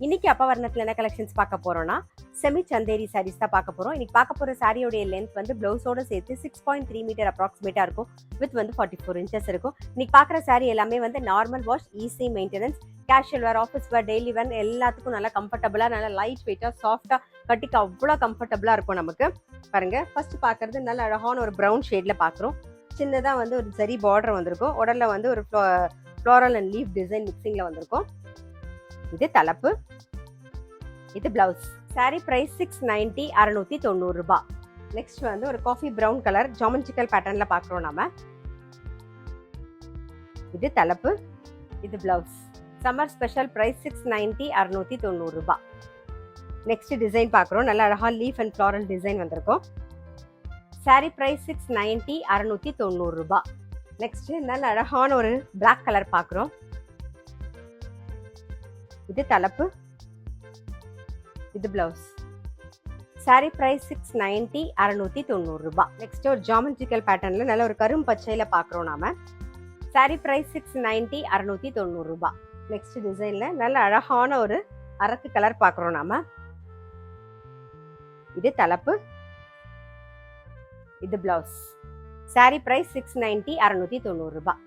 இன்னைக்கு அப்பவர்ணத்துல என்ன கலெக்ஷன்ஸ் பார்க்க போறோம்னா செமி சந்தேரி சாரீஸ் தான் பார்க்க போறோம். இன்னைக்கு பார்க்க போற சாரியோடைய லென்த் வந்து பிளவுஸோட சேர்த்து 6.3 மீட்டர் அப்ராக்சிமேட்டா இருக்கும். வித் வந்து 44 இன்ச்சஸ் இருக்கும். இன்னைக்கு பார்க்குற சாரி எல்லாமே வந்து normal wash, easy maintenance, casual வேர், ஆஃபீஸ் வேர், டெய்லி வேர் எல்லாத்துக்கும் நல்லா கம்ஃபர்டபுளா, நல்லா லைட் வெயிட்டா, சாஃப்டா கட்டிக்கு அவ்வளோ கம்ஃபர்டபுளா இருக்கும் நமக்கு. பாருங்க, ஃபர்ஸ்ட் பார்க்கறது நல்ல அழகான ஒரு ப்ரௌன் ஷேட்ல பார்க்குறோம். சின்னதாக வந்து ஒரு சரி பார்டர் வந்திருக்கும். உடல்ல வந்து ஒரு ஃப்ளோரல் அண்ட் லீஃப் டிசைன் மிக்சிங்ல வந்திருக்கும். இது தலைப்பு, இது பிளவுஸ். சாரி பிரைஸ் 690, 690 ரூபாய். நெக்ஸ்ட் வந்து ஒரு காஃபி பிரவுன் கலர் ஜாமெட்ரிக்கல் பேட்டர்ன்ல பார்க்குறோம் நாம. இது தலைப்பு, இது பிளவுஸ். சம்மர் ஸ்பெஷல் பிரைஸ் 690, 690 ரூபாய். நெக்ஸ்ட் டிசைன் பார்க்குறோம். நல்ல அழகா லீஃப் அண்ட் ஃப்ளாரல் டிசைன் வந்திருக்கும். சாரி பிரைஸ் 690, 690 ரூபாய். நெக்ஸ்ட் நல்ல அழகான ஒரு பிளாக் கலர் பார்க்குறோம். இது தலைப்பு, இது பிளவுஸ். சாரி பிரைஸ் 690, 690 ரூபாய். நெக்ஸ்ட் ஒரு ஜாமெட்ரிக்கல் பேட்டர்ன்ல நல்ல ஒரு கரும் பச்சையில பார்க்குறோம் நாம. சாரி பிரைஸ் 690, 690 ரூபாய். நெக்ஸ்ட் டிசைன்ல நல்ல அழகான ஒரு அரக்கு கலர் பார்க்குறோம் நாம. இது தலைப்பு, இது பிளவுஸ். சாரி பிரைஸ் 690, 690 ரூபாய்.